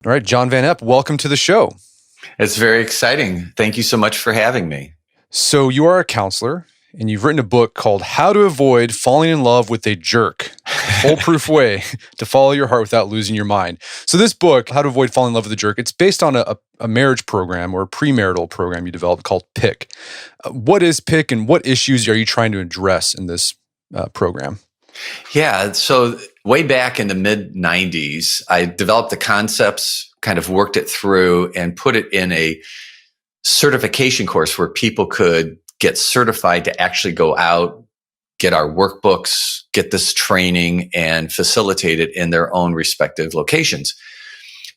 All right, John Van Epp, welcome to the show. It's very exciting. Thank you so much for having me. So you are a counselor, and you've written a book called How to Avoid Falling in Love with a Jerk, a foolproof way to follow your heart without losing your mind. So this book, How to Avoid Falling in Love with a Jerk, it's based on a marriage program or a premarital program you developed called PIC. What is PIC, and what issues are you trying to address in this program? Yeah, so way back in the mid-90s, I developed the concepts, kind of worked it through, and put it in a certification course where people could get certified to actually go out, get our workbooks, get this training, and facilitate it in their own respective locations.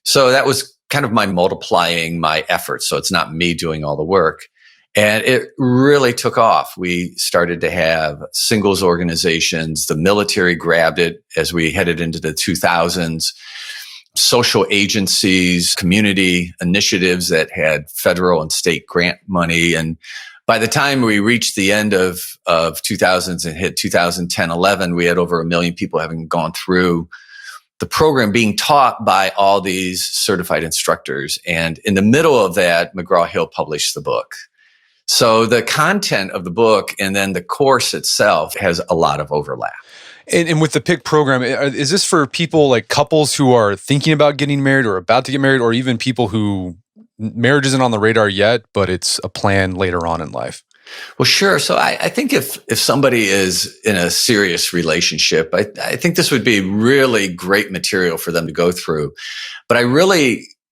So that was kind of my multiplying my efforts. So it's not me doing all the work. And it really took off. We started to have singles organizations. The military grabbed it as we headed into the 2000s. Social agencies, community initiatives that had federal and state grant money. And by the time we reached the end of 2000s and hit 2010, 11, we had over 1 million people having gone through the program, being taught by all these certified instructors. And in the middle of that, McGraw-Hill published the book. So the content of the book and then the course itself has a lot of overlap. And with the PIC program, is this for people like couples who are thinking about getting married or about to get married, or even people who marriage isn't on the radar yet, but it's a plan later on in life? Well, sure. So I think if somebody is in a serious relationship, I think this would be really great material for them to go through. But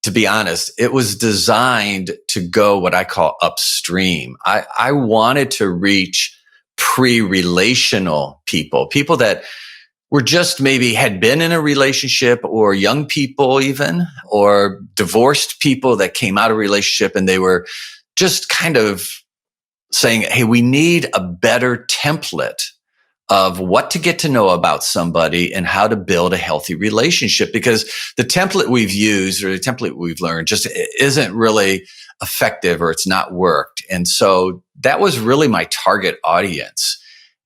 to be honest, it was designed to go what I call upstream. I wanted to reach pre-relational people that were just maybe had been in a relationship, or young people even, or divorced people that came out of a relationship and they were just kind of saying, hey, we need a better template of what to get to know about somebody and how to build a healthy relationship, because the template we've used or the template we've learned just isn't really effective, or it's not worked. And so that was really my target audience.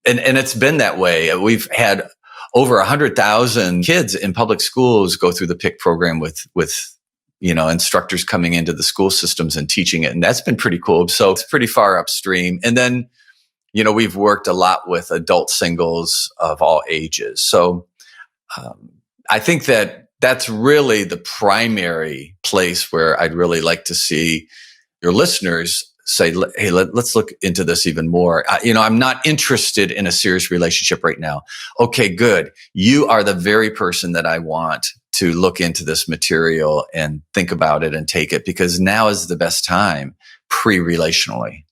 And it's been that way. We've had over 100,000 kids in public schools go through the PIC program with instructors coming into the school systems and teaching it. And that's been pretty cool. So it's pretty far upstream. And then we've worked a lot with adult singles of all ages. So I think that that's really the primary place where I'd really like to see your listeners say, hey, let's look into this even more. I'm not interested in a serious relationship right now. Okay, good. You are the very person that I want to look into this material and think about it and take it, because now is the best time pre-relationally.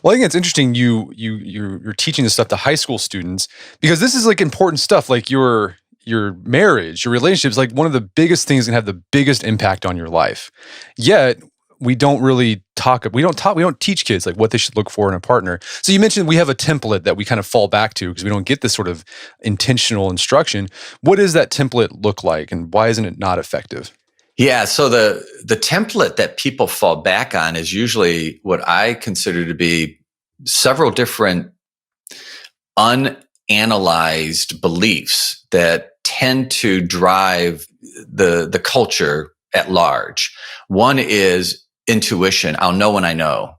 Well, I think it's interesting you're teaching this stuff to high school students, because this is like important stuff. Like your marriage, your relationships, like one of the biggest things that have the biggest impact on your life. Yet we don't teach kids like what they should look for in a partner. So you mentioned we have a template that we kind of fall back to because we don't get this sort of intentional instruction. What does that template look like, and why isn't it not effective? Yeah, so the template that people fall back on is usually what I consider to be several different unanalyzed beliefs that tend to drive the culture at large. One is intuition. I'll know when I know.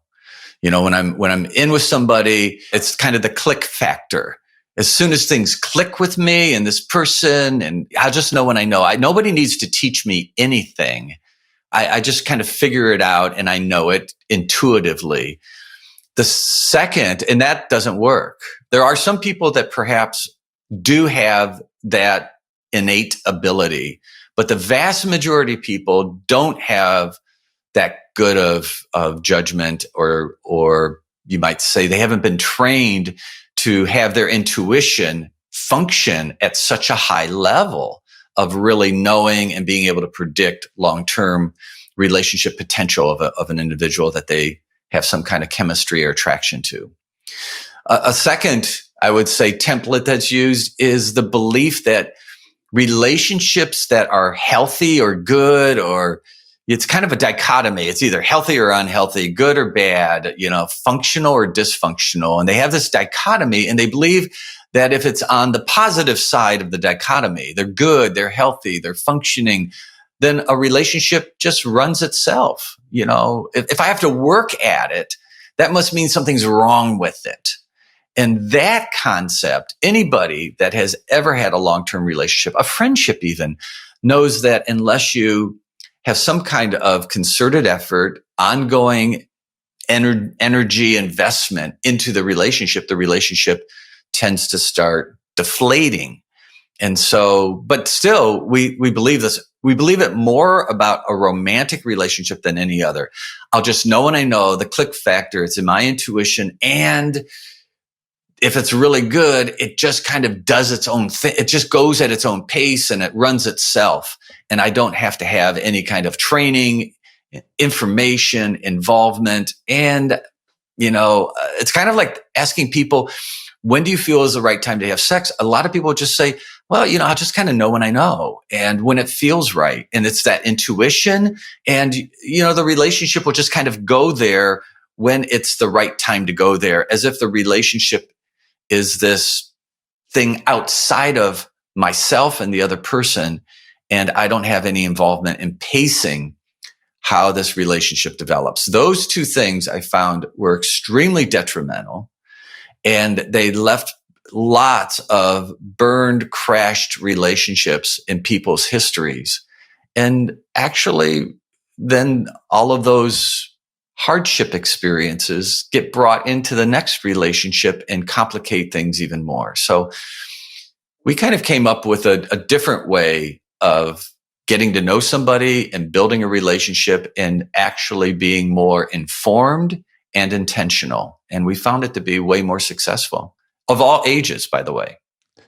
When I'm in with somebody, it's kind of the click factor. As soon as things click with me and this person, and I just know when I know. Nobody needs to teach me anything. I just kind of figure it out and I know it intuitively. The second, and that doesn't work. There are some people that perhaps do have that innate ability, but the vast majority of people don't have that good of judgment, or you might say they haven't been trained to have their intuition function at such a high level of really knowing and being able to predict long-term relationship potential of an individual that they have some kind of chemistry or attraction to. A second, I would say, template that's used is the belief that relationships that are healthy or good, or it's kind of a dichotomy. It's either healthy or unhealthy, good or bad, functional or dysfunctional. And they have this dichotomy, and they believe that if it's on the positive side of the dichotomy, they're good, they're healthy, they're functioning, then a relationship just runs itself. If I have to work at it, that must mean something's wrong with it. And that concept, anybody that has ever had a long-term relationship, a friendship even, knows that unless you have some kind of concerted effort, ongoing energy investment into the relationship tends to start deflating. And so, but still, we believe this. We believe it more about a romantic relationship than any other. I'll just know when I know, the click factor, it's in my intuition. And if it's really good, it just kind of does its own thing. It just goes at its own pace and it runs itself. And I don't have to have any kind of training, information, involvement. And, it's kind of like asking people, when do you feel is the right time to have sex? A lot of people just say, well, I'll just kind of know when I know and when it feels right. And it's that intuition. And, the relationship will just kind of go there when it's the right time to go there, as if the relationship is this thing outside of myself and the other person. And I don't have any involvement in pacing how this relationship develops. Those two things I found were extremely detrimental. And they left lots of burned, crashed relationships in people's histories. And actually, then all of those hardship experiences get brought into the next relationship and complicate things even more. So we kind of came up with a different way of getting to know somebody and building a relationship and actually being more informed and intentional. And we found it to be way more successful, of all ages, by the way.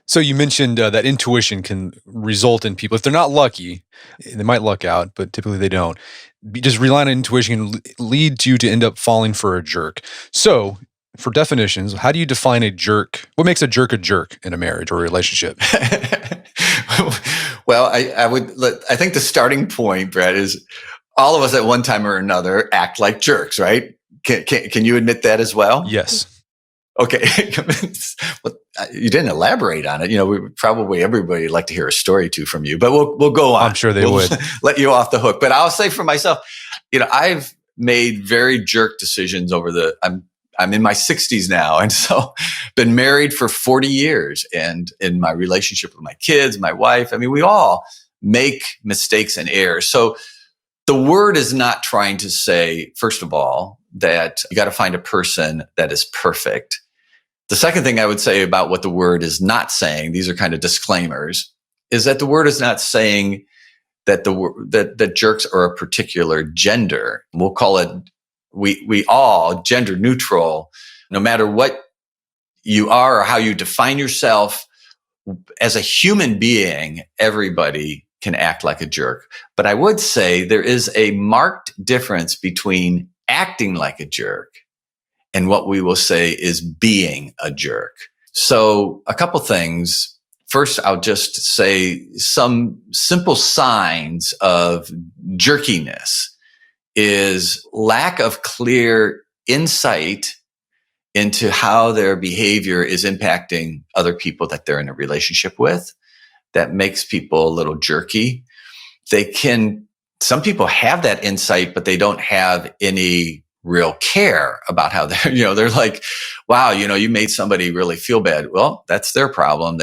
So you mentioned that intuition can result in people, if they're not lucky, they might luck out, but typically they don't. Just relying on intuition can lead you to end up falling for a jerk. So for definitions, how do you define a jerk? What makes a jerk in a marriage or a relationship? Well, I think the starting point, Brett, is all of us at one time or another act like jerks, right? Can you admit that as well? Yes. Okay. Well, you didn't elaborate on it. Probably everybody would like to hear a story too from you, but we'll go on. I'm sure they would. Let you off the hook. But I'll say for myself, I've made very jerk decisions I'm in my 60s now. And so been married for 40 years, and in my relationship with my kids, my wife, we all make mistakes and errors. So the word is not trying to say, first of all, that you got to find a person that is perfect. The second thing I would say about what the word is not saying, these are kind of disclaimers, is that the word is not saying that that jerks are a particular gender. We'll call it, we all gender neutral, no matter what you are or how you define yourself as a human being, everybody can act like a jerk. But I would say there is a marked difference between acting like a jerk and what we will say is being a jerk. So a couple things. First, I'll just say some simple signs of jerkiness is lack of clear insight into how their behavior is impacting other people that they're in a relationship with. That makes people a little jerky. Some people have that insight, but they don't have any real care about how they're like, wow, you made somebody really feel bad. Well, that's their problem.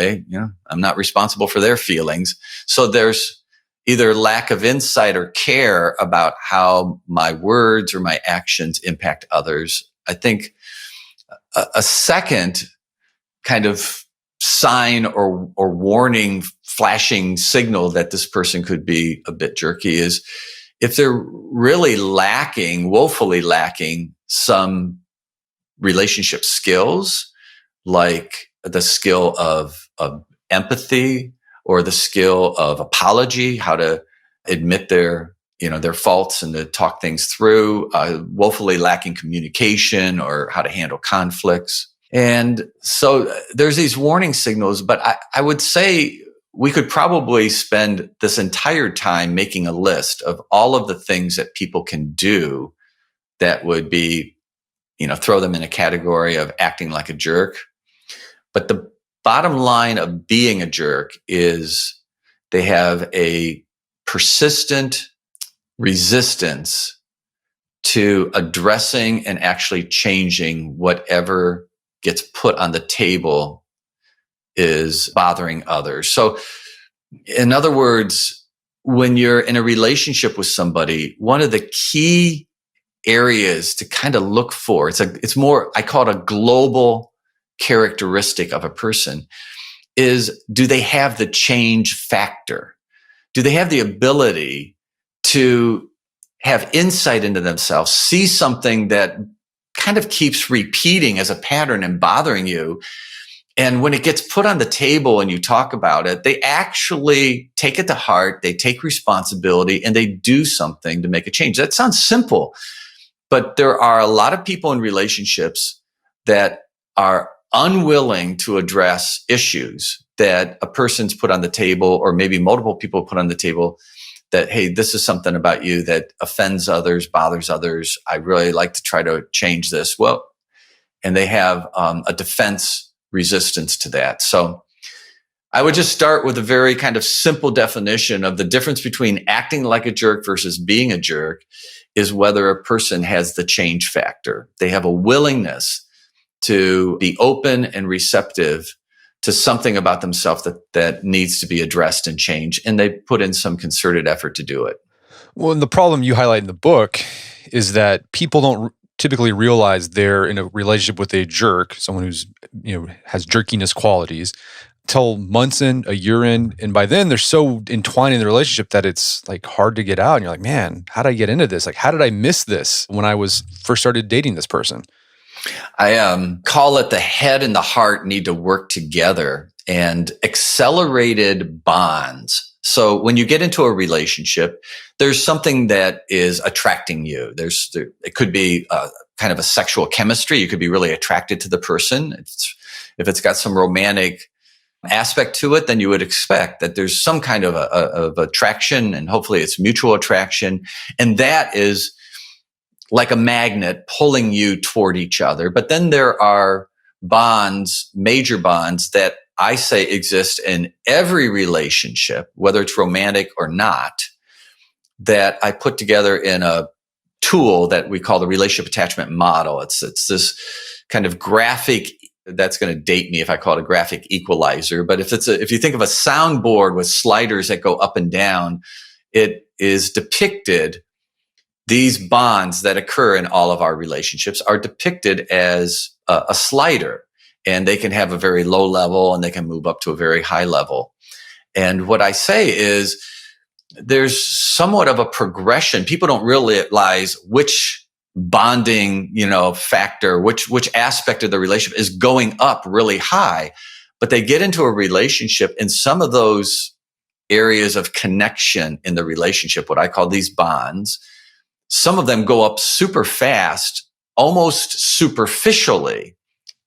I'm not responsible for their feelings. So there's either lack of insight or care about how my words or my actions impact others. I think a second kind of sign or warning, flashing signal that this person could be a bit jerky is if they're really woefully lacking some relationship skills, like the skill of empathy or the skill of apology, how to admit their faults and to talk things through, woefully lacking communication or how to handle conflicts. And so there's these warning signals, but I would say we could probably spend this entire time making a list of all of the things that people can do that would be, throw them in a category of acting like a jerk. But the bottom line of being a jerk is they have a persistent resistance to addressing and actually changing whatever gets put on the table is bothering others. So, in other words, when you're in a relationship with somebody, one of the key areas to kind of look for, it's more, I call it a global characteristic of a person, is do they have the change factor? Do they have the ability to have insight into themselves, see something that kind of keeps repeating as a pattern and bothering you? And when it gets put on the table and you talk about it, they actually take it to heart, they take responsibility, and they do something to make a change. That sounds simple, but there are a lot of people in relationships that are unwilling to address issues that a person's put on the table, or maybe multiple people put on the table, that, hey, this is something about you that offends others, bothers others. I really like to try to change this. Well, and they have a defense resistance to that. So I would just start with a very kind of simple definition of the difference between acting like a jerk versus being a jerk is whether a person has the change factor. They have a willingness to be open and receptive to something about themselves that needs to be addressed and changed, and they put in some concerted effort to do it. Well, and the problem you highlight in the book is that people don't typically realize they're in a relationship with a jerk, someone who's, has jerkiness qualities, till months in, a year in, and by then they're so entwined in the relationship that it's like hard to get out. And you're like, man, how did I get into this? Like, how did I miss this when I was first started dating this person? I call it the head and the heart need to work together, and accelerated bonds. So when you get into a relationship, there's something that is attracting you. It could be kind of a sexual chemistry. You could be really attracted to the person. If it's got some romantic aspect to it, then you would expect that there's some kind of attraction, and hopefully it's mutual attraction. And that is like a magnet pulling you toward each other. But then there are bonds, major bonds, that I say exist in every relationship, whether it's romantic or not, that I put together in a tool that we call the relationship attachment model. It's this kind of graphic, that's going to date me if I call it a graphic equalizer. But if you think of a soundboard with sliders that go up and down, it is depicted. These bonds that occur in all of our relationships are depicted as a slider, and they can have a very low level and they can move up to a very high level. And what I say is there's somewhat of a progression. People don't realize which bonding, factor, which aspect of the relationship is going up really high, but they get into a relationship, and some of those areas of connection in the relationship, what I call these bonds, some of them go up super fast, almost superficially,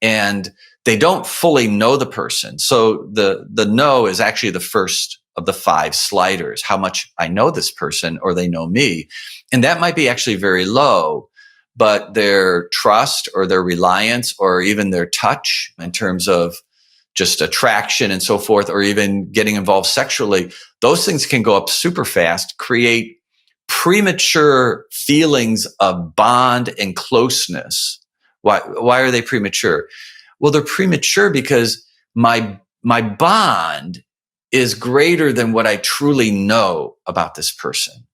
and they don't fully know the person. So the know is actually the first of the 5 sliders, how much I know this person or they know me. And that might be actually very low, but their trust or their reliance or even their touch in terms of just attraction and so forth, or even getting involved sexually, those things can go up super fast, create premature feelings of bond and closeness. Why are they premature? Well, they're premature because my bond is greater than what I truly know about this person.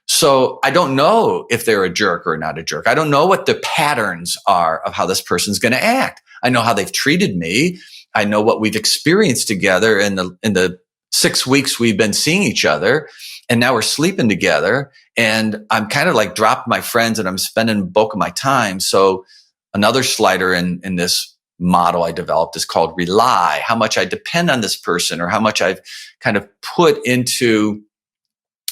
So I don't know if they're a jerk or not a jerk. I don't know what the patterns are of how this person's going to act. I know how they've treated me. I know what we've experienced together in the 6 weeks we've been seeing each other. And now we're sleeping together, and I'm kind of like dropped my friends and I'm spending the bulk of my time. So another slider in this model I developed is called rely, how much I depend on this person, or how much I've kind of put into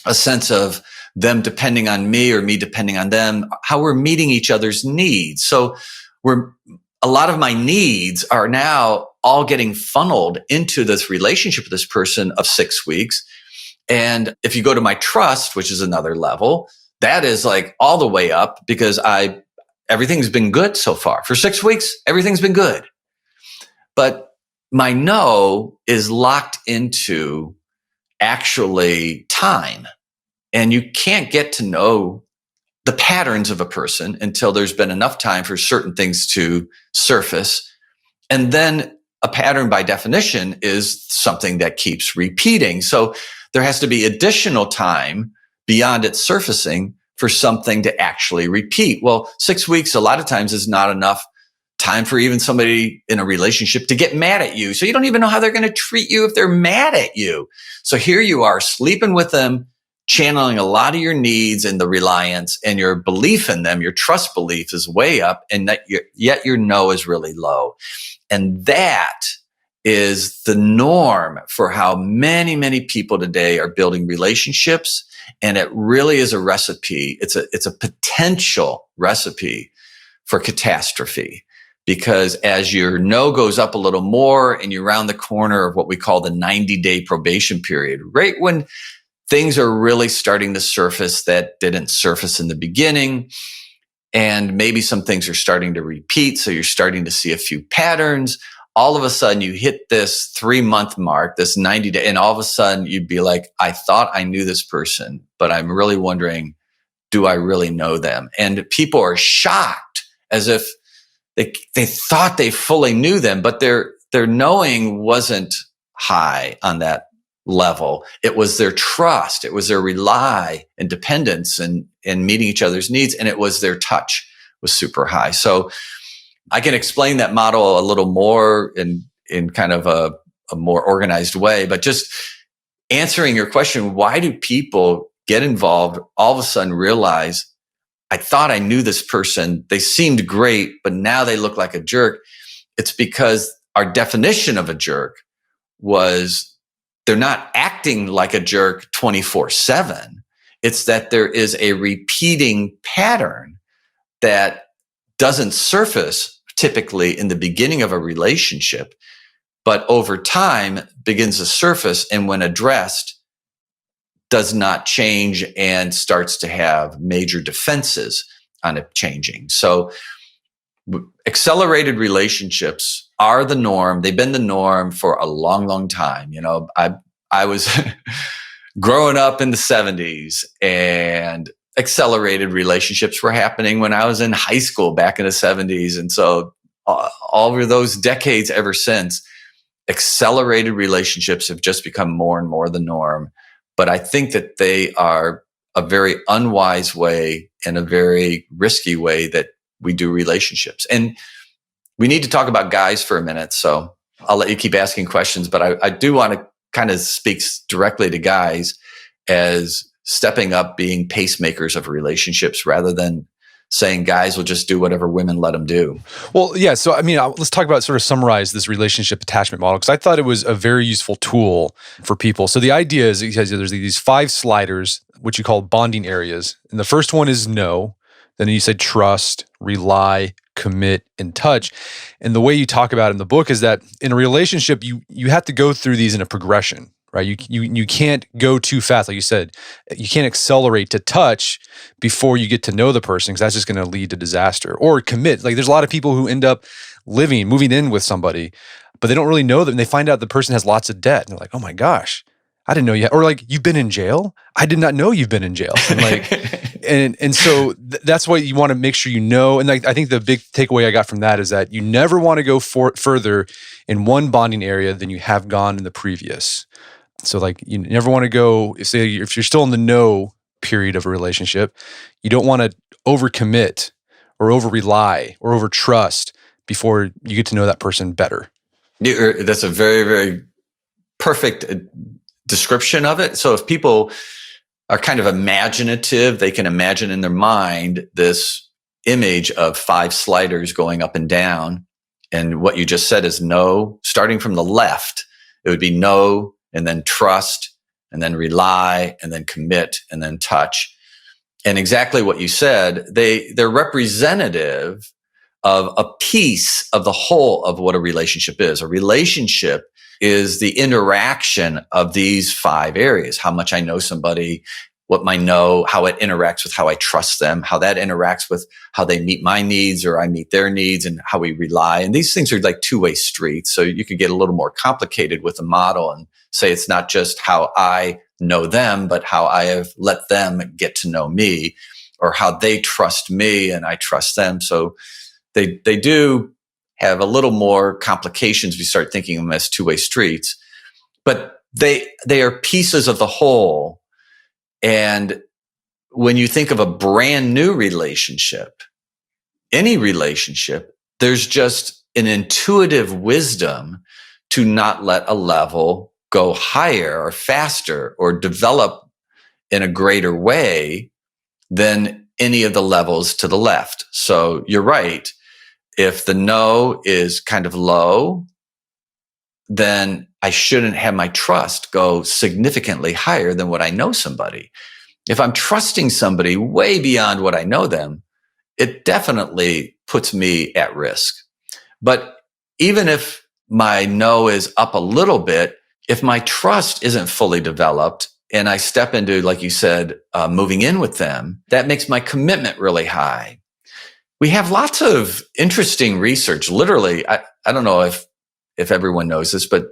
a sense of them depending on me or me depending on them, how we're meeting each other's needs. So a lot of my needs are now all getting funneled into this relationship with this person of 6 weeks. And if you go to my trust, which is another level, that is like all the way up because everything's been good so far. For 6 weeks, everything's been good. But my know is locked into actually time. And you can't get to know the patterns of a person until there's been enough time for certain things to surface. And then a pattern by definition is something that keeps repeating. So there has to be additional time beyond its surfacing for something to actually repeat. Well, 6 weeks a lot of times is not enough time for even somebody in a relationship to get mad at you. So you don't even know how they're going to treat you if they're mad at you. So here you are sleeping with them, channeling a lot of your needs and the reliance, and your belief in them, your trust belief is way up, and that yet your no is really low. And that is the norm for how many, many people today are building relationships. And it really is a recipe. It's a potential recipe for catastrophe, because as your no goes up a little more and you're around the corner of what we call the 90-day probation period, right when things are really starting to surface that didn't surface in the beginning, and maybe some things are starting to repeat. So you're starting to see a few patterns. All of a sudden you hit this 3-month mark, this 90-day, and all of a sudden you'd be like, I thought I knew this person, but I'm really wondering, do I really know them? And people are shocked as if they thought they fully knew them, but their knowing wasn't high on that level. It was their trust. It was their rely and dependence and meeting each other's needs. And it was their touch was super high. So I can explain that model a little more in kind of a more organized way, but just answering your question, why do people get involved, all of a sudden realize, I thought I knew this person, they seemed great, but now they look like a jerk? It's because our definition of a jerk was they're not acting like a jerk 24/7. It's that there is a repeating pattern that doesn't surface typically in the beginning of a relationship, but over time begins to surface, and when addressed, does not change and starts to have major defenses on it changing. So accelerated relationships are the norm. They've been the norm for a long, long time. You know, I was growing up in the 70s, and accelerated relationships were happening when I was in high school back in the 70s. And so all over those decades ever since, accelerated relationships have just become more and more the norm. But I think that they are a very unwise way and a very risky way that we do relationships. And we need to talk about guys for a minute. So I'll let you keep asking questions, but I do want to kind of speak directly to guys as stepping up, being pacemakers of relationships, rather than saying guys will just do whatever women let them do. Well, yeah. So, I mean, let's talk about, sort of summarize this relationship attachment model, because I thought it was a very useful tool for people. So the idea is there's these 5 sliders, which you call bonding areas. And the first one is no. Then you said trust, rely, commit, and touch. And the way you talk about it in the book is that in a relationship, you have to go through these in a progression, right? You can't go too fast. Like you said, you can't accelerate to touch before you get to know the person, because that's just going to lead to disaster. Or commit. Like there's a lot of people who end up moving in with somebody, but they don't really know them. And they find out the person has lots of debt. And they're like, oh my gosh, I didn't know you. Or like, you've been in jail? I did not know you've been in jail. And like, and so that's why you want to make sure you know. And like, I think the big takeaway I got from that is that you never want to go further in one bonding area than you have gone in the previous. So like, you never want to go, if you're still in the no period of a relationship, you don't want to overcommit or over rely or over trust before you get to know that person better. That's a very, very perfect description of it. So if people are kind of imaginative, they can imagine in their mind this image of 5 sliders going up and down. And what you just said is no, starting from the left, it would be no, and then trust, and then rely, and then commit, and then touch. And exactly what you said, they're representative of a piece of the whole of what a relationship is. A relationship is the interaction of these 5 areas. How much I know somebody, what my no, how it interacts with how I trust them, how that interacts with how they meet my needs or I meet their needs, and how we rely. And these things are like two-way streets. So you could get a little more complicated with a model and say it's not just how I know them, but how I have let them get to know me, or how they trust me and I trust them. So they do have a little more complications. We start thinking of them as two-way streets, but they are pieces of the whole. And when you think of a brand new relationship, any relationship, there's just an intuitive wisdom to not let a level go higher or faster or develop in a greater way than any of the levels to the left. So you're right. If the no is kind of low, then I shouldn't have my trust go significantly higher than what I know somebody. If I'm trusting somebody way beyond what I know them, it definitely puts me at risk. But even if my no is up a little bit, if my trust isn't fully developed and I step into, like you said, moving in with them, that makes my commitment really high. We have lots of interesting research. Literally, I don't know if everyone knows this, but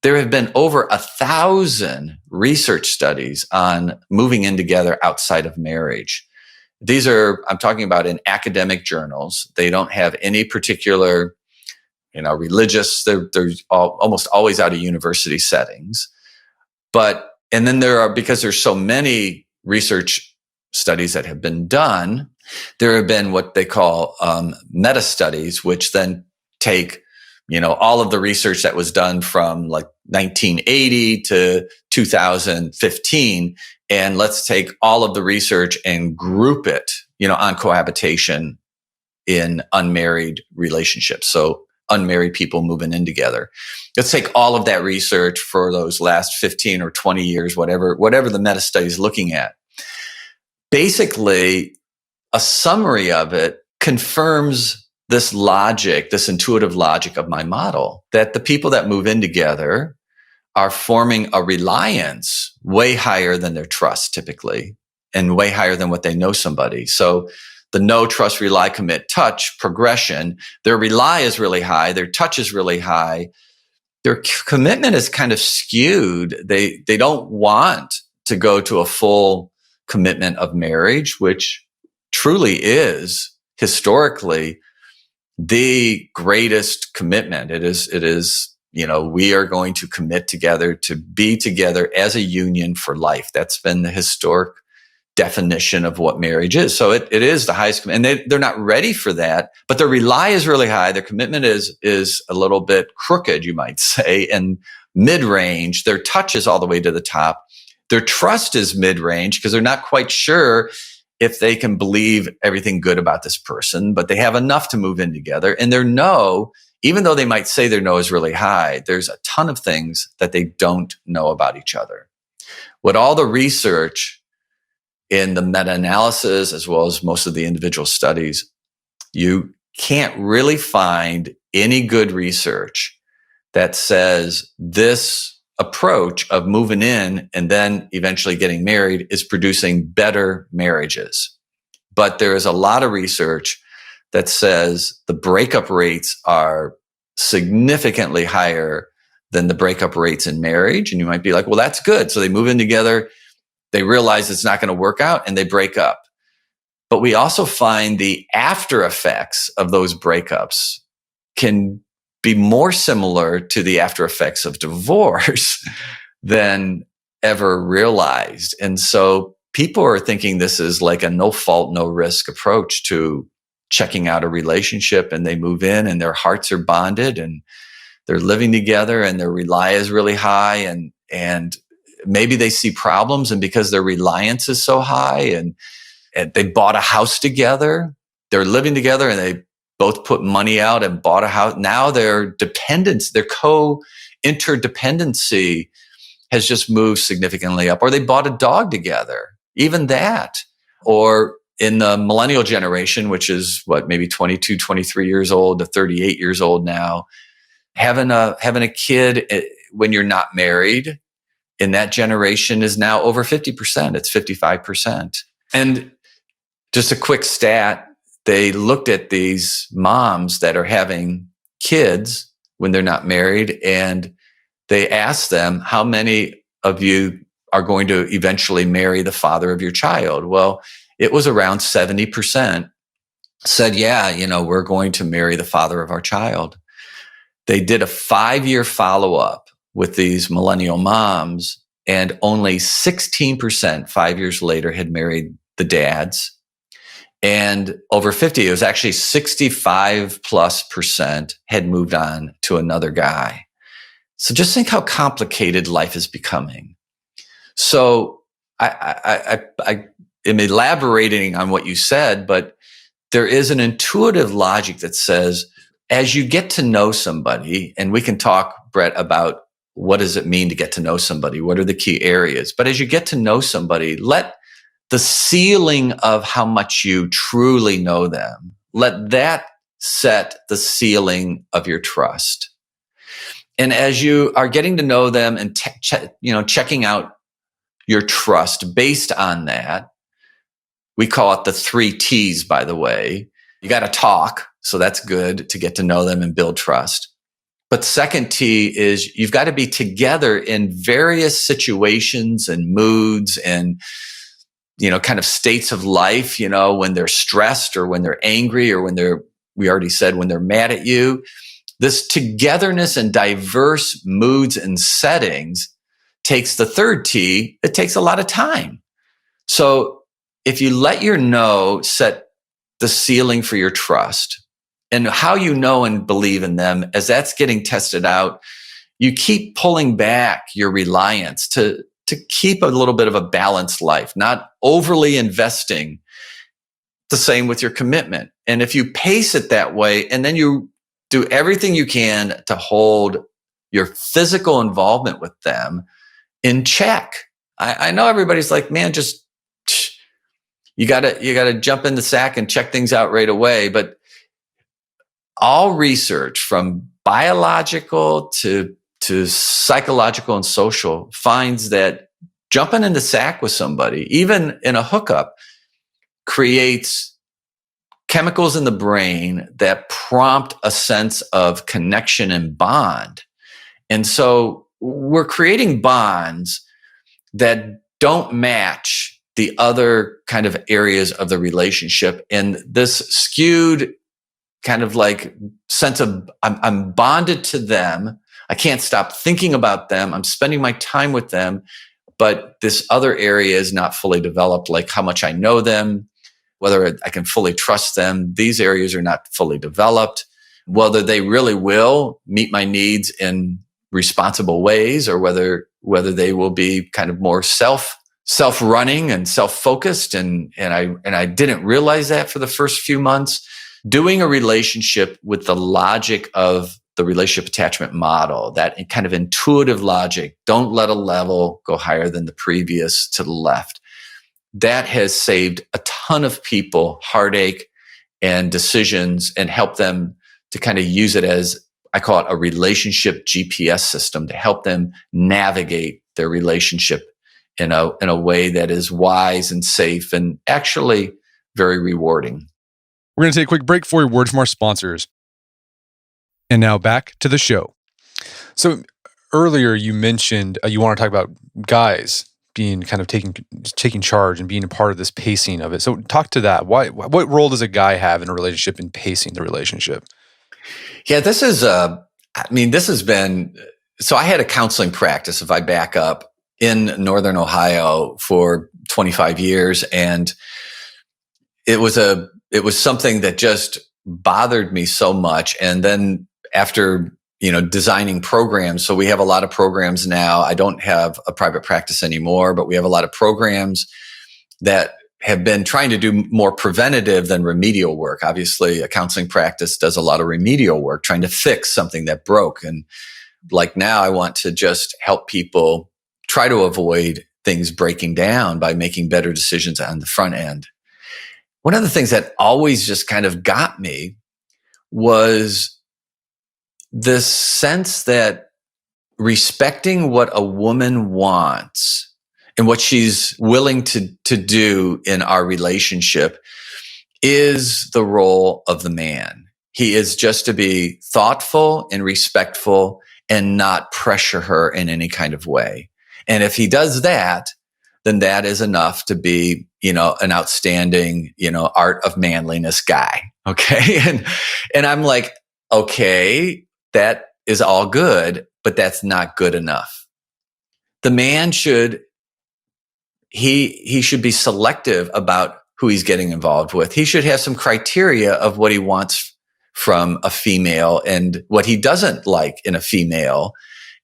there have been over 1,000 research studies on moving in together outside of marriage. These are, I'm talking about in academic journals. They don't have any particular, religious, they're almost always out of university settings. And then because there's so many research studies that have been done, there have been what they call meta studies, which then take all of the research that was done from like 1980 to 2015, and let's take all of the research and group it, on cohabitation in unmarried relationships. So unmarried people moving in together. Let's take all of that research for those last 15 or 20 years, whatever the meta study is looking at. Basically, a summary of it confirms this logic, this intuitive logic of my model, that the people that move in together are forming a reliance way higher than their trust typically, and way higher than what they know somebody. So the know, trust, rely, commit, touch progression, their rely is really high, their touch is really high, their commitment is kind of skewed. They don't want to go to a full commitment of marriage, which truly is historically the greatest commitment. It is, we are going to commit together to be together as a union for life. That's been the historic definition of what marriage is. So it is the highest, and they're not ready for that, but their rely is really high. Their commitment is a little bit crooked, you might say, and mid-range. Their touch is all the way to the top. Their trust is mid-range because they're not quite sure if they can believe everything good about this person, but they have enough to move in together. And their no, even though they might say their no is really high, there's a ton of things that they don't know about each other. What all the research in the meta-analysis, as well as most of the individual studies, you can't really find any good research that says this approach of moving in and then eventually getting married is producing better marriages. But there is a lot of research that says the breakup rates are significantly higher than the breakup rates in marriage. And you might be like, well, that's good. So they move in together, they realize it's not going to work out, and they break up. But we also find the after effects of those breakups can be more similar to the after effects of divorce than ever realized. And so people are thinking this is like a no fault, no risk approach to checking out a relationship, and they move in and their hearts are bonded and they're living together and their rely is really high, and maybe they see problems, and because their reliance is so high and they bought a house together, they're living together and they both put money out and bought a house. Now their dependence, their co-interdependency has just moved significantly up. Or they bought a dog together, even that. Or in the millennial generation, which is maybe 22, 23 years old to 38 years old now, having a kid when you're not married in that generation is now over 50%. It's 55%. And just a quick stat, they looked at these moms that are having kids when they're not married, and they asked them, how many of you are going to eventually marry the father of your child? Well, it was around 70% said, yeah, we're going to marry the father of our child. They did a 5-year follow-up with these millennial moms, and only 16% 5 years later had married the dads. And over 50, it was actually 65+% had moved on to another guy. So just think how complicated life is becoming. So I am elaborating on what you said, but there is an intuitive logic that says, as you get to know somebody, and we can talk, Brett, about what does it mean to get to know somebody? What are the key areas? But as you get to know somebody, let the ceiling of how much you truly know them, let that set the ceiling of your trust. And as you are getting to know them and checking out your trust based on that, we call it the 3 T's, by the way. You got to talk, so that's good to get to know them and build trust. But second T is you've got to be together in various situations and moods and kind of states of life, when they're stressed or when they're angry or when we already said, when they're mad at you. This togetherness and diverse moods and settings takes the third T. It takes a lot of time. So if you let your know set the ceiling for your trust, and how you know and believe in them, as that's getting tested out, you keep pulling back your reliance to keep a little bit of a balanced life, not overly investing. The same with your commitment. And if you pace it that way, and then you do everything you can to hold your physical involvement with them in check. I know everybody's like, man, just you gotta jump in the sack and check things out right away. But all research, from biological to psychological and social, finds that jumping in the sack with somebody, even in a hookup, creates chemicals in the brain that prompt a sense of connection and bond. And so we're creating bonds that don't match the other kind of areas of the relationship. And this skewed kind of like sense of I'm bonded to them. I can't stop thinking about them. I'm spending my time with them. But this other area is not fully developed, like how much I know them, whether I can fully trust them. These areas are not fully developed. Whether they really will meet my needs in responsible ways, or whether they will be kind of more self-running and self-focused. And I didn't realize that for the first few months. Doing a relationship with the logic of the relationship attachment model, that kind of intuitive logic, don't let a level go higher than the previous to the left. That has saved a ton of people heartache and decisions, and helped them to kind of use it as, I call it, a relationship GPS system to help them navigate their relationship in a way that is wise and safe and actually very rewarding. We're going to take a quick break for a word from our sponsors. And now back to the show. So earlier you mentioned you want to talk about guys being kind of taking charge and being a part of this pacing of it. So talk to that. What role does a guy have in a relationship in pacing the relationship? Yeah, this has been, so I had a counseling practice, if I back up, in Northern Ohio for 25 years. And it was something that just bothered me so much. And then after, designing programs, so we have a lot of programs now. I don't have a private practice anymore, but we have a lot of programs that have been trying to do more preventative than remedial work. Obviously, a counseling practice does a lot of remedial work, trying to fix something that broke. And like now, I want to just help people try to avoid things breaking down by making better decisions on the front end. One of the things that always just kind of got me was this sense that respecting what a woman wants and what she's willing to do in our relationship is the role of the man. He is just to be thoughtful and respectful and not pressure her in any kind of way. And if he does that, then that is enough to be, an outstanding, art of manliness guy. Okay. And I'm like, okay, that is all good, but that's not good enough. The man should be selective about who he's getting involved with. He should have some criteria of what he wants from a female and what he doesn't like in a female.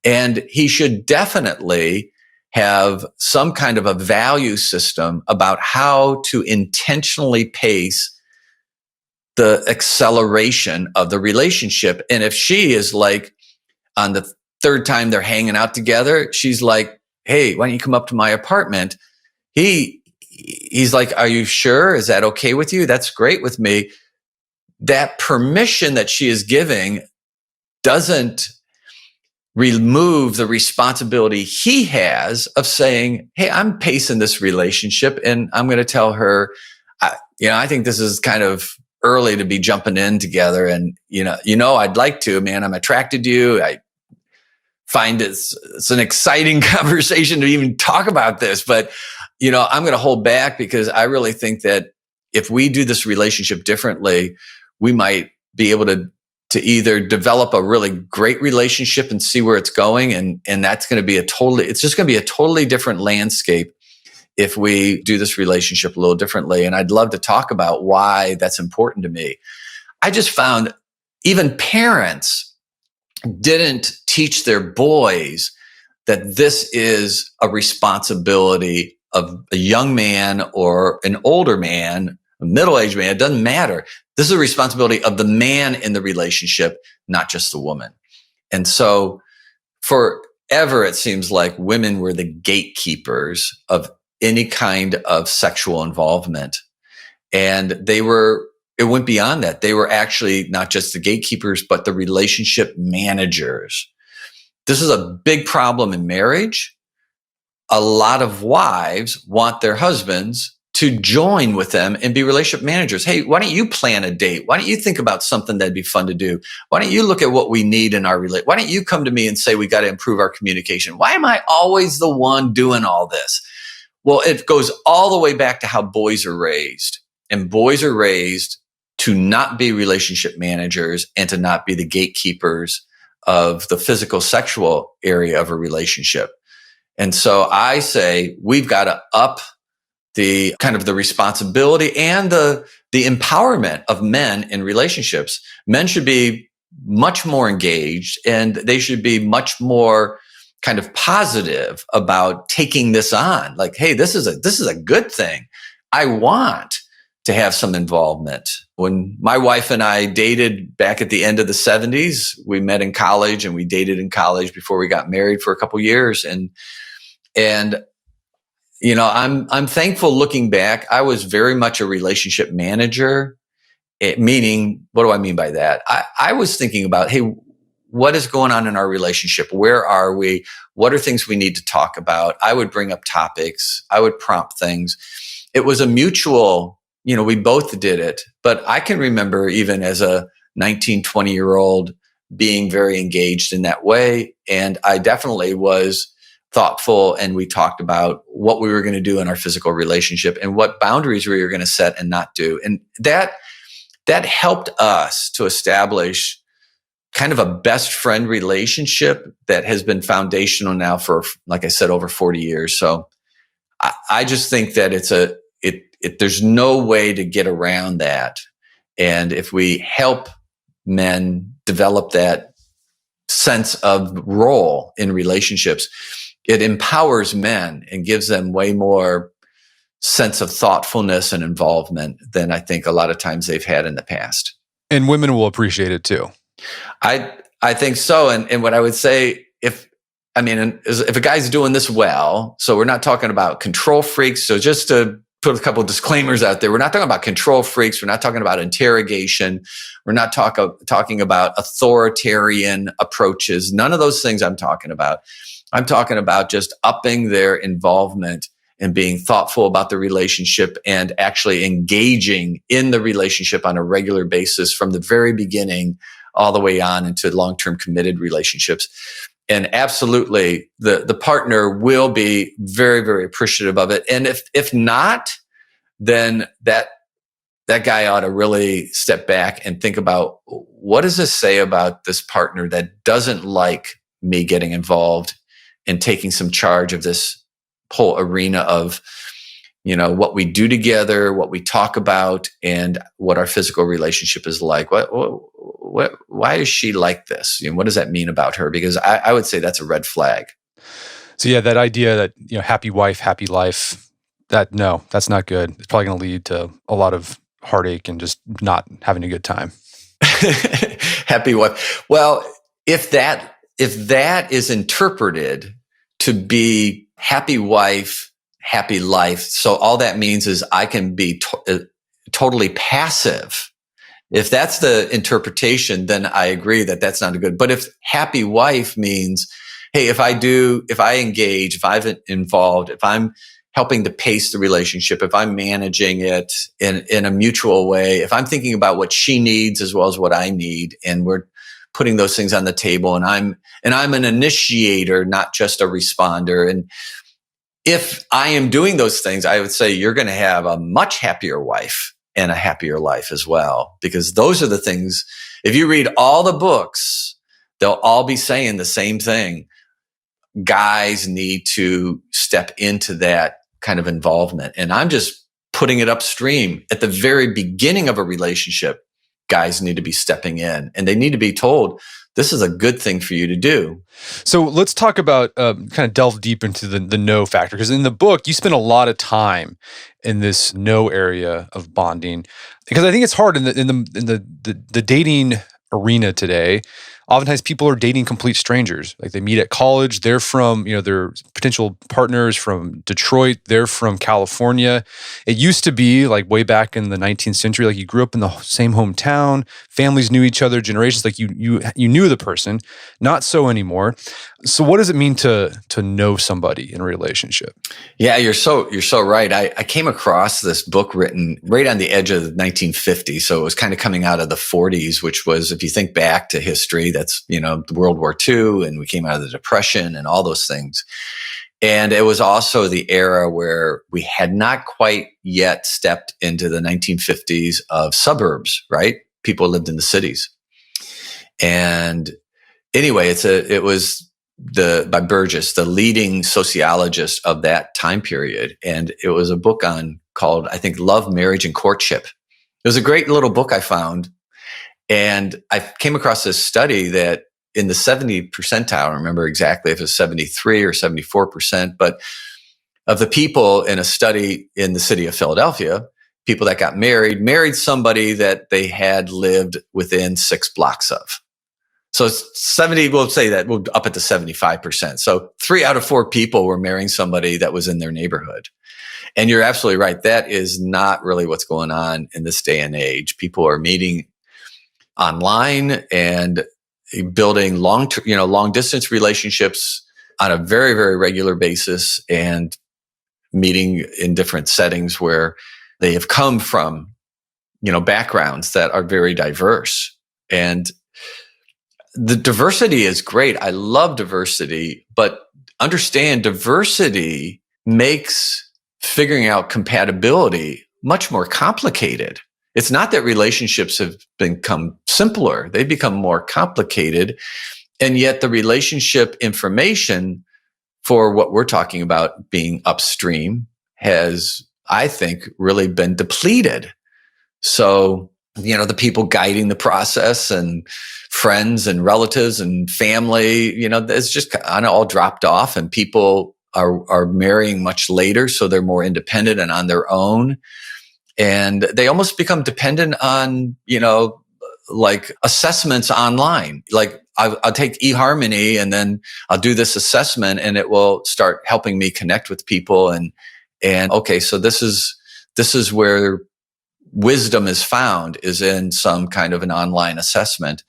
And he should definitely have some kind of a value system about how to intentionally pace the acceleration of the relationship. And if she is like, on the third time they're hanging out together, she's like, hey, why don't you come up to my apartment? He's like, are you sure? Is that okay with you? That's great with me. That permission that she is giving doesn't remove the responsibility he has of saying, hey, I'm pacing this relationship and I'm going to tell her, I think this is kind of early to be jumping in together. And, I'd like to, man, I'm attracted to you. I find it's an exciting conversation to even talk about this, but, I'm going to hold back because I really think that if we do this relationship differently, we might be able to either develop a really great relationship and see where it's going. And that's going to be it's just going to be a totally different landscape if we do this relationship a little differently. And I'd love to talk about why that's important to me. I just found even parents didn't teach their boys that this is a responsibility of a young man or an older man, a middle-aged man. It doesn't matter. This is a responsibility of the man in the relationship, not just the woman. And so forever, it seems like women were the gatekeepers of any kind of sexual involvement. And it went beyond that. They were actually not just the gatekeepers, but the relationship managers. This is a big problem in marriage. A lot of wives want their husbands to join with them and be relationship managers. Hey, why don't you plan a date? Why don't you think about something that'd be fun to do? Why don't you look at what we need in our relationship? Why don't you come to me and say, we got to improve our communication? Why am I always the one doing all this? Well, it goes all the way back to how boys are raised. And boys are raised to not be relationship managers and to not be the gatekeepers of the physical sexual area of a relationship. And so I say we've got to up the kind of the responsibility and the empowerment of men in relationships. Men should be much more engaged and they should be much more kind of positive about taking this on. Like, hey, this is a good thing. I want to have some involvement. When my wife and I dated back at the end of the 70s, we met in college and we dated in college before we got married for a couple years. And I'm thankful looking back. I was very much a relationship manager, meaning, what do I mean by that? I was thinking about, hey, what is going on in our relationship? Where are we? What are things we need to talk about? I would bring up topics. I would prompt things. It was a mutual, we both did it. But I can remember even as a 19, 20-year-old being very engaged in that way. And I definitely was thoughtful, and we talked about what we were going to do in our physical relationship and what boundaries we were going to set and not do. And that helped us to establish kind of a best friend relationship that has been foundational now for, like I said, over 40 years. So I just think that there's no way to get around that. And if we help men develop that sense of role in relationships, it empowers men and gives them way more sense of thoughtfulness and involvement than I think a lot of times they've had in the past. And women will appreciate it too. I think so. And what I would say, if a guy's doing this well, so we're not talking about control freaks. So just to put a couple of disclaimers out there. We're not talking about control freaks. We're not talking about interrogation. We're not talking about authoritarian approaches. None of those things I'm talking about. I'm talking about just upping their involvement and being thoughtful about the relationship and actually engaging in the relationship on a regular basis from the very beginning all the way on into long-term committed relationships. And absolutely, the partner will be very, very appreciative of it. And if not, then that guy ought to really step back and think about, what does this say about this partner that doesn't like me getting involved and taking some charge of this whole arena of, what we do together, what we talk about, and what our physical relationship is like. Why is she like this? What does that mean about her? Because I would say that's a red flag. So yeah, that idea that, happy wife, happy life, that's not good. It's probably going to lead to a lot of heartache and just not having a good time. Happy wife. Well, if that is interpreted to be happy wife, happy life, so all that means is I can be totally passive. If that's the interpretation, then I agree that that's not good. But if happy wife means, hey, if I engage, if I'm involved, if I'm helping to pace the relationship, if I'm managing it in a mutual way, if I'm thinking about what she needs as well as what I need, and we're putting those things on the table, and I'm an initiator, not just a responder. And if I am doing those things, I would say you're going to have a much happier wife and a happier life as well, because those are the things. If you read all the books, they'll all be saying the same thing. Guys need to step into that kind of involvement. And I'm just putting it upstream at the very beginning of a relationship. Guys need to be stepping in, and they need to be told, this is a good thing for you to do. So let's talk about kind of delve deep into the no factor, because in the book you spend a lot of time in this no area of bonding, because I think it's hard in the dating arena today. Oftentimes people are dating complete strangers. Like they meet at college. They're from, their potential partners from Detroit. They're from California. It used to be like way back in the 19th century, like you grew up in the same hometown. Families knew each other, generations, like you knew the person. Not so anymore. So what does it mean to know somebody in a relationship? Yeah, you're so right. I came across this book written right on the edge of the 1950s. So it was kind of coming out of the 40s, which was, if you think back to history, that's, World War II, and we came out of the Depression and all those things. And it was also the era where we had not quite yet stepped into the 1950s of suburbs, right? People lived in the cities. And anyway, it was by Burgess, the leading sociologist of that time period. And it was a book called, I think, Love, Marriage, and Courtship. It was a great little book I found. And I came across this study that in the 70 percentile, I don't remember exactly if it was 73 or 74%, but of the people in a study in the city of Philadelphia, people that got married somebody that they had lived within 6 blocks of. So 70, we'll say that we'll up it to 75%. So 3 out of 4 people were marrying somebody that was in their neighborhood. And you're absolutely right. That is not really what's going on in this day and age. People are meeting online and building long distance relationships on a very, very regular basis, and meeting in different settings where they have come from, backgrounds that are very diverse. And the diversity is great. I love diversity, but understand diversity makes figuring out compatibility much more complicated. It's not that relationships have become simpler. They've become more complicated. And yet the relationship information for what we're talking about being upstream has, I think, really been depleted. So, the people guiding the process and friends and relatives and family, it's just kind of all dropped off, and people are marrying much later. So they're more independent and on their own. And they almost become dependent on, like assessments online. Like I'll take eHarmony and then I'll do this assessment and it will start helping me connect with people. And okay, so this is this is where wisdom is found, is in some kind of an online assessment.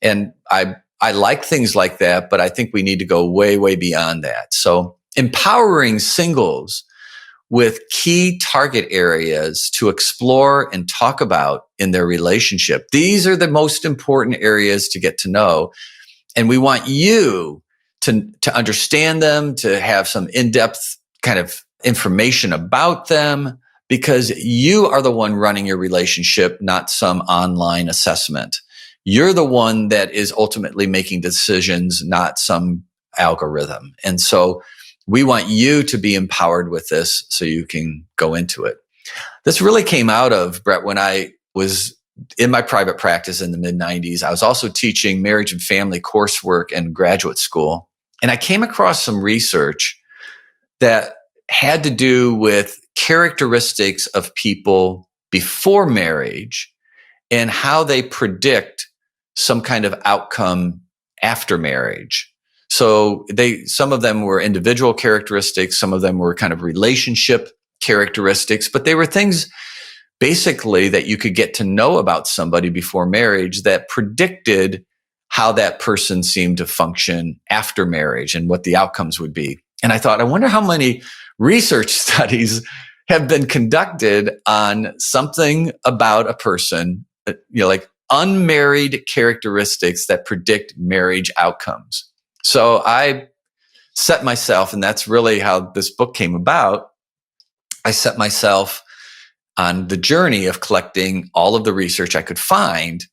And I like things like that, but I think we need to go way, way beyond that. So empowering singles with key target areas to explore and talk about in their relationship. These are the most important areas to get to know. And we want you to understand them, to have some in-depth kind of information about them, because you are the one running your relationship, not some online assessment. You're the one that is ultimately making decisions, not some algorithm. And so we want you to be empowered with this so you can go into it. This really came out of, Brett, when I was in my private practice in the mid-90s. I was also teaching marriage and family coursework in graduate school. And I came across some research that had to do with characteristics of people before marriage and how they predict some kind of outcome after marriage. So some of them were individual characteristics, some of them were kind of relationship characteristics, but they were things basically that you could get to know about somebody before marriage that predicted how that person seemed to function after marriage and what the outcomes would be. And I thought, I wonder how many research studies have been conducted on something about a person, like unmarried characteristics that predict marriage outcomes. So I set myself, and that's really how this book came about. I set myself on the journey of collecting all of the research I could find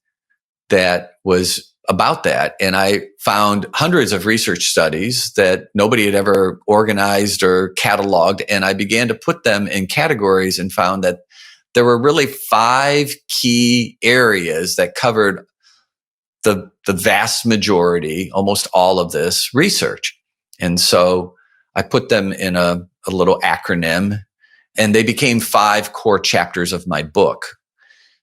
that was about that. And I found hundreds of research studies that nobody had ever organized or cataloged. And I began to put them in categories and found that there were really 5 key areas that covered the vast majority, almost all of this research. And so I put them in a little acronym, and they became 5 core chapters of my book.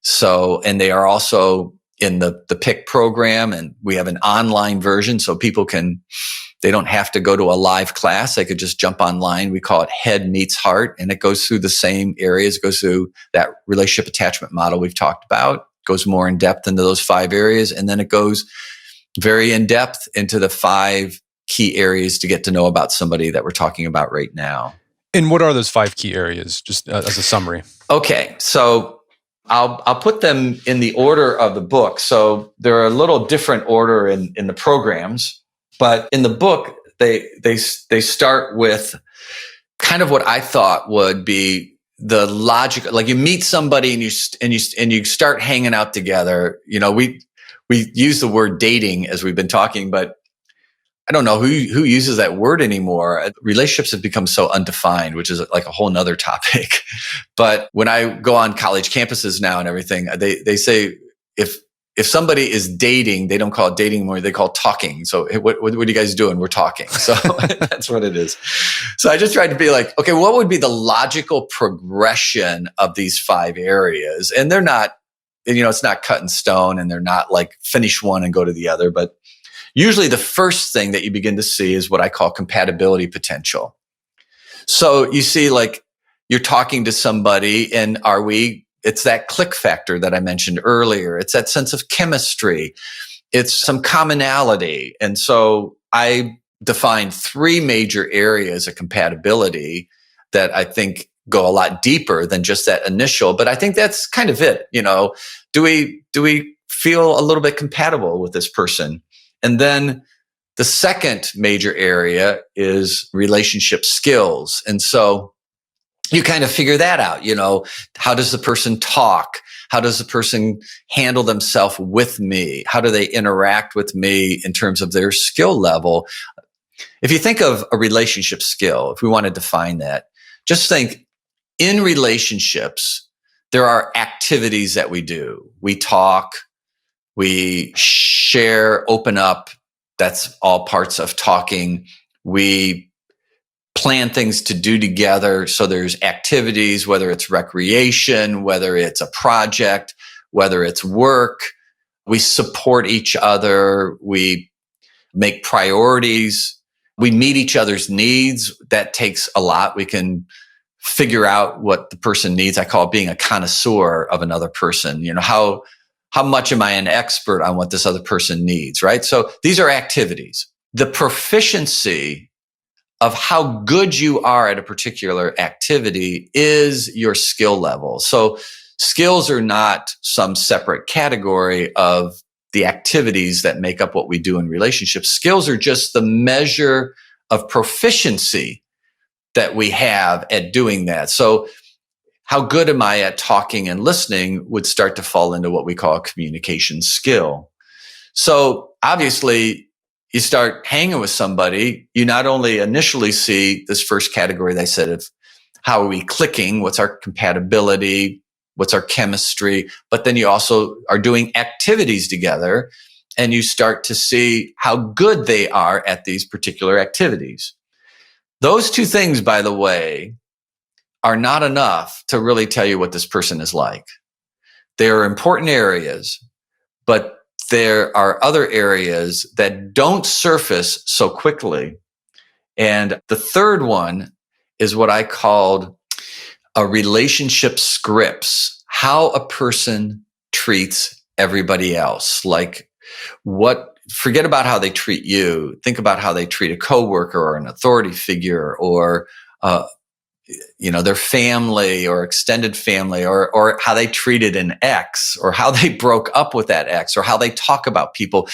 So, and they are also in the PIC program, and we have an online version so people they don't have to go to a live class. They could just jump online. We call it Head Meets Heart, and it goes through the same areas. It goes through that relationship attachment model we've talked about, goes more in depth into those 5 areas. And then it goes very in depth into the 5 key areas to get to know about somebody that we're talking about right now. And what are those 5 key areas, just as a summary? Okay, so I'll put them in the order of the book. So they're a little different order in the programs, but in the book they start with kind of what I thought would be the logic. Like you meet somebody and you start hanging out together. We use the word dating as we've been talking, but I don't know who uses that word anymore. Relationships have become so undefined, which is like a whole nother topic. But when I go on college campuses now and everything, they say if somebody is dating, they don't call it dating anymore. They call it talking. So what are you guys doing? We're talking. So that's what it is. So I just tried to be like, okay, what would be the logical progression of these 5 areas? And they're not, it's not cut in stone, and they're not like finish one and go to the other, but usually the first thing that you begin to see is what I call compatibility potential. So you see, like, you're talking to somebody, and it's that click factor that I mentioned earlier. It's that sense of chemistry. It's some commonality. And so I defined 3 major areas of compatibility that I think go a lot deeper than just that initial, but I think that's kind of it. Do we feel a little bit compatible with this person? And then the second major area is relationship skills. And so you kind of figure that out. How does the person talk? How does the person handle themselves with me? How do they interact with me in terms of their skill level? If you think of a relationship skill, if we want to define that, just think in relationships, there are activities that we do. We talk, we share, open up. That's all parts of talking. We plan things to do together. So there's activities, whether it's recreation, whether it's a project, whether it's work. We support each other. We make priorities. We meet each other's needs. That takes a lot. We can figure out what the person needs. I call it being a connoisseur of another person. How much am I an expert on what this other person needs, right? So these are activities. The proficiency of how good you are at a particular activity is your skill level. So skills are not some separate category of the activities that make up what we do in relationships. Skills are just the measure of proficiency that we have at doing that. So how good am I at talking and listening would start to fall into what we call a communication skill. So obviously, you start hanging with somebody, you not only initially see this first category that I said of how are we clicking, what's our compatibility, what's our chemistry, but then you also are doing activities together and you start to see how good they are at these particular activities. Those two things, by the way, are not enough to really tell you what this person is like. They are important areas, but there are other areas that don't surface so quickly. And the third one is what I called a relationship scripts, how a person treats everybody else. Like forget about how they treat you. Think about how they treat a coworker or an authority figure or, their family or extended family or how they treated an ex or how they broke up with that ex or how they talk about people.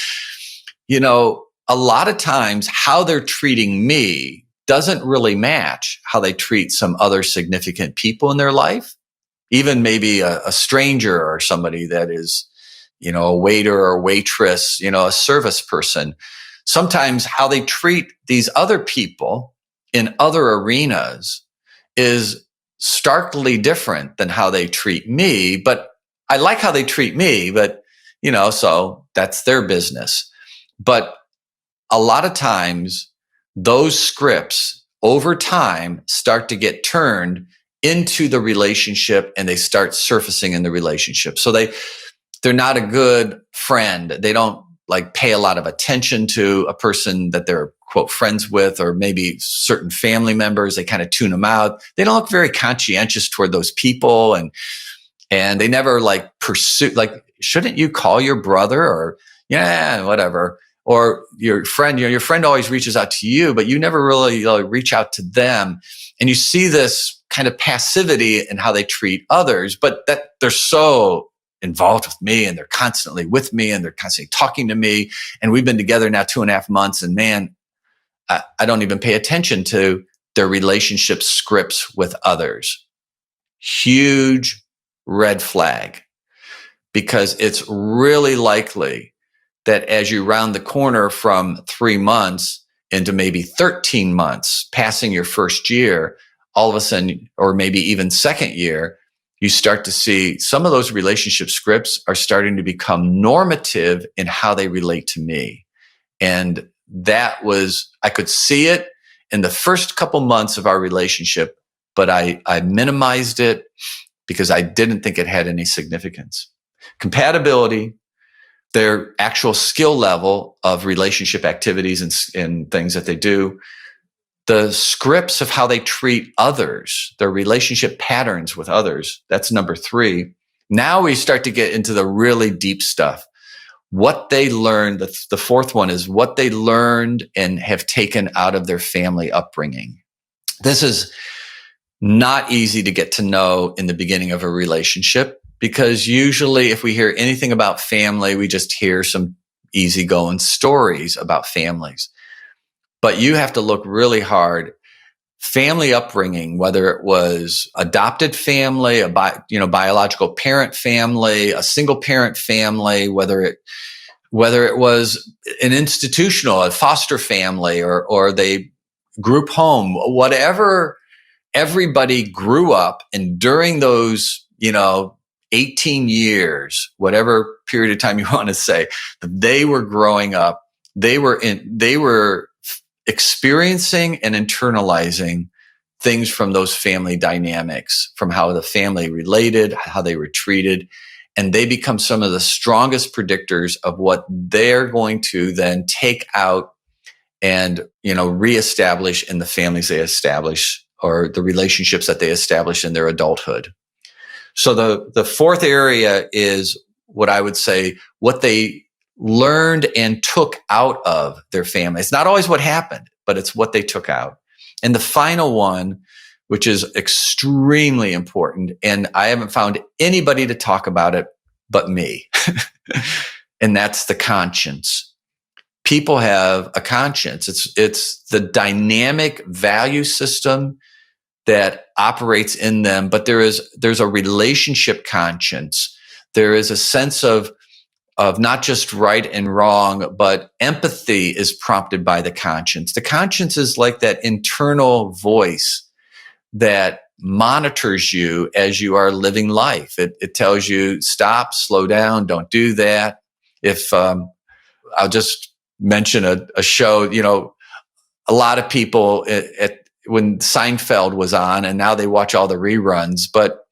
A lot of times how they're treating me doesn't really match how they treat some other significant people in their life, even maybe a stranger or somebody that is, a waiter or waitress, a service person. Sometimes how they treat these other people in other arenas is starkly different than how they treat me, but I like how they treat me, but, so that's their business. But a lot of times those scripts over time start to get turned into the relationship and they start surfacing in the relationship. So they're not a good friend. They don't pay a lot of attention to a person that they're quote friends with, or maybe certain family members. They kind of tune them out. They don't look very conscientious toward those people. And they never pursue, shouldn't you call your brother or whatever, or your friend, your friend always reaches out to you, but you never really reach out to them. And you see this kind of passivity in how they treat others, but that they're so involved with me and they're constantly with me and they're constantly talking to me. And we've been together now 2.5 months and man, I don't even pay attention to their relationship scripts with others. Huge red flag, because it's really likely that as you round the corner from 3 months into maybe 13 months, passing your first year, all of a sudden, or maybe even second year, you start to see some of those relationship scripts are starting to become normative in how they relate to me. And I could see it in the first couple months of our relationship, but I minimized it because I didn't think it had any significance. Compatibility, their actual skill level of relationship activities and things that they do, the scripts of how they treat others, their relationship patterns with others, that's number 3. Now we start to get into the really deep stuff. What they learned, the fourth one is what they learned and have taken out of their family upbringing. This is not easy to get to know in the beginning of a relationship, because usually if we hear anything about family, we just hear some easygoing stories about families. But you have to look really hard. Family upbringing, whether it was adopted family, biological parent family, a single parent family, whether it was an institutional, a foster family, or they group home, whatever, everybody grew up, and during those, 18 years, whatever period of time you want to say, they were growing up, they were experiencing and internalizing things from those family dynamics, from how the family related, how they were treated, and they become some of the strongest predictors of what they're going to then take out and, reestablish in the families they establish or the relationships that they establish in their adulthood. So the fourth area is what I would say, what they learned and took out of their family. It's not always what happened, but it's what they took out. And the final one, which is extremely important, and I haven't found anybody to talk about it but me, and that's the conscience. People have a conscience. It's the dynamic value system that operates in them, but there's a relationship conscience. There is a sense of not just right and wrong, but empathy is prompted by the conscience. The conscience is like that internal voice that monitors you as you are living life. It tells you, stop, slow down, don't do that. If I'll just mention a show, a lot of people when Seinfeld was on, and now they watch all the reruns, but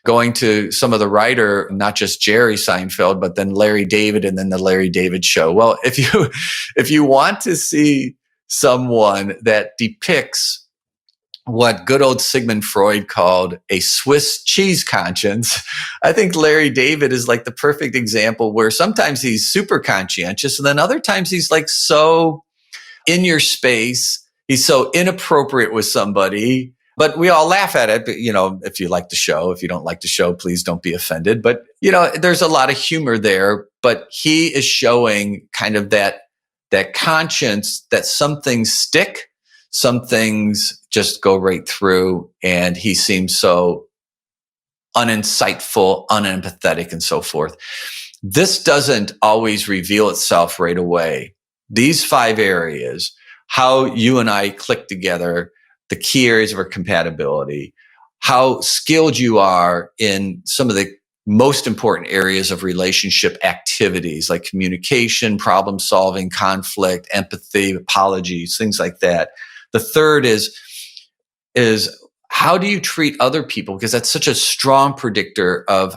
going to some of the writer, not just Jerry Seinfeld, but then Larry David and then the Larry David show. Well, if you want to see someone that depicts what good old Sigmund Freud called a Swiss cheese conscience, I think Larry David is like the perfect example, where sometimes he's super conscientious and then other times he's like so in your space. He's so inappropriate with somebody, but we all laugh at it. But, if you like the show, if you don't like the show, please don't be offended. But, there's a lot of humor there, but he is showing kind of that conscience that some things stick, some things just go right through. And he seems so uninsightful, unempathetic, and so forth. This doesn't always reveal itself right away. These 5 areas, how you and I click together, the key areas of our compatibility, how skilled you are in some of the most important areas of relationship activities like communication, problem solving, conflict, empathy, apologies, things like that. The third is how do you treat other people? Because that's such a strong predictor of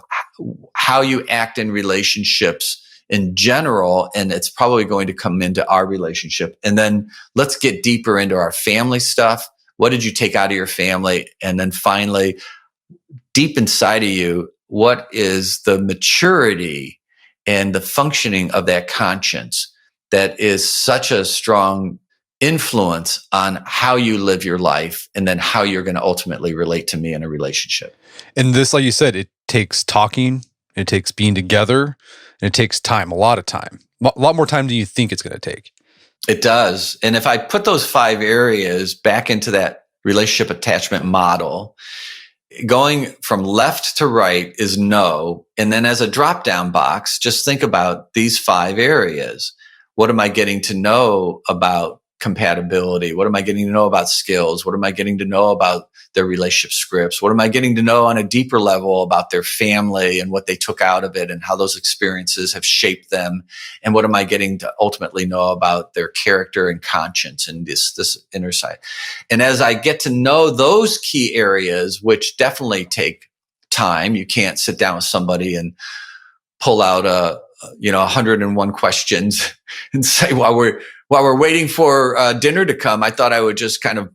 how you act in relationships in general, and it's probably going to come into our relationship. And then let's get deeper into our family stuff. What did you take out of your family? And then finally, deep inside of you, what is the maturity and the functioning of that conscience that is such a strong influence on how you live your life and then how you're going to ultimately relate to me in a relationship. And this, like you said, it takes talking, it takes being together, and it takes time, a lot of time, a lot more time than you think it's going to take. It does. And if I put those 5 areas back into that relationship attachment model, going from left to right is no. And then as a drop-down box, just think about these 5 areas. What am I getting to know about compatibility? What am I getting to know about skills? What am I getting to know about their relationship scripts? What am I getting to know on a deeper level about their family and what they took out of it and how those experiences have shaped them? And what am I getting to ultimately know about their character and conscience and this inner side? And as I get to know those key areas, which definitely take time, you can't sit down with somebody and pull out 101 questions and say, while we're waiting for dinner to come, I thought I would just kind of,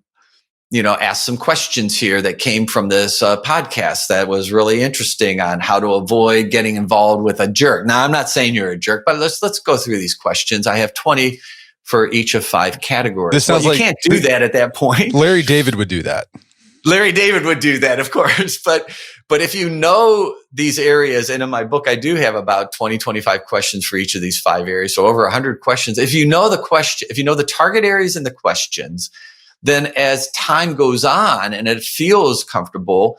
ask some questions here that came from this podcast that was really interesting on how to avoid getting involved with a jerk. Now, I'm not saying you're a jerk, but let's go through these questions. I have 20 for each of 5 categories. This sounds you can't do that at that point. Larry David would do that. Larry David would do that, of course. But if you know these areas, and in my book, I do have about 20, 25 questions for each of these 5 areas. So over 100 questions. If you know the target areas and the questions, then as time goes on and it feels comfortable,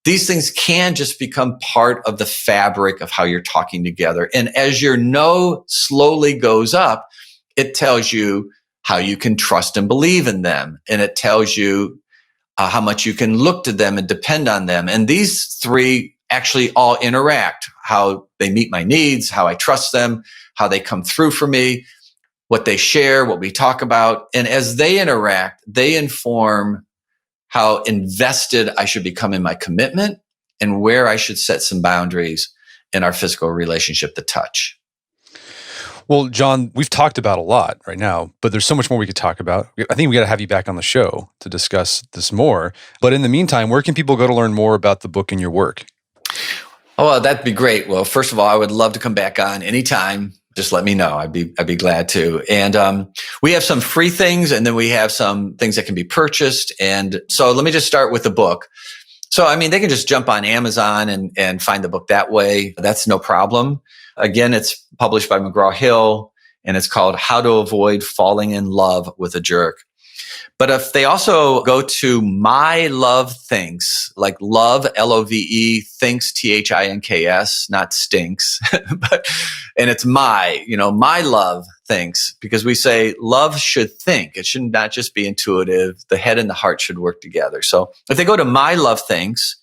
these things can just become part of the fabric of how you're talking together. And as your no slowly goes up, it tells you how you can trust and believe in them. And it tells you how much you can look to them and depend on them. And these 3 actually all interact, how they meet my needs, how I trust them, how they come through for me, what they share, what we talk about. And as they interact, they inform how invested I should become in my commitment and where I should set some boundaries in our physical relationship, the touch. Well, John, we've talked about a lot right now, but there's so much more we could talk about. I think we got to have you back on the show to discuss this more. But in the meantime, where can people go to learn more about the book and your work? Oh, well, that'd be great. Well, first of all, I would love to come back on anytime. Just let me know. I'd be glad to. And we have some free things, and then we have some things that can be purchased. And so let me just start with the book. So, I mean, they can just jump on Amazon and find the book that way. That's no problem. Again, it's published by McGraw-Hill, and it's called How to Avoid Falling in Love with a Jerk. But if they also go to My Love Thinks, like love, Love, thinks, Thinks, not stinks, and it's My Love Thinks, because we say love should think. It should not just be intuitive. The head and the heart should work together. So if they go to My Love Thinks,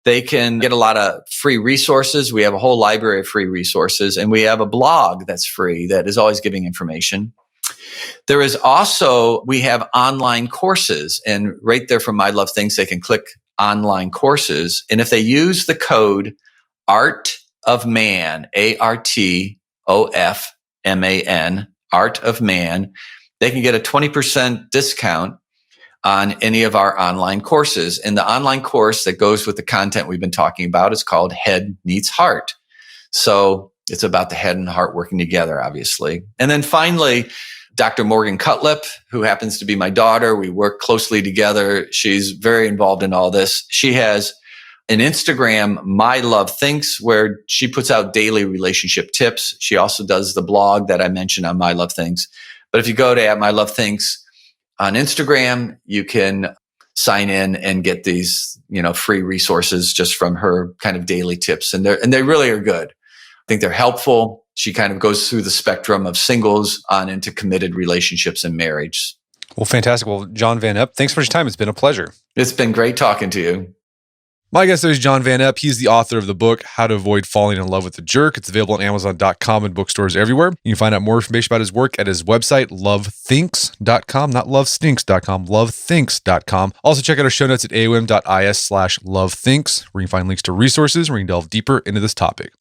they can get a lot of free resources. We have a whole library of free resources, and we have a blog that's free that is always giving information. There is also, we have online courses, and right there from My Love Things, they can click online courses. And if they use the code Art of Man, ARTOFMAN, Art of Man, they can get a 20% discount on any of our online courses. And the online course that goes with the content we've been talking about is called Head Meets Heart. So it's about the head and heart working together, obviously. And then finally, Dr. Morgan Cutlip, who happens to be my daughter, we work closely together. She's very involved in all this. She has an Instagram, My Love Thinks, where she puts out daily relationship tips. She also does the blog that I mentioned on My Love Thinks. But if you go to My Love Thinks on Instagram, you can sign in and get these, free resources just from her kind of daily tips. And they really are good. I think they're helpful. She kind of goes through the spectrum of singles on into committed relationships and marriage. Well, fantastic. Well, John Van Epp, thanks for your time. It's been a pleasure. It's been great talking to you. My guest is John Van Epp. He's the author of the book, How to Avoid Falling in Love with a Jerk. It's available on Amazon.com and bookstores everywhere. You can find out more information about his work at his website, lovethinks.com, not lovestinks.com, lovethinks.com. Also, check out our show notes at aom.is/lovethinks, where you can find links to resources where you can delve deeper into this topic.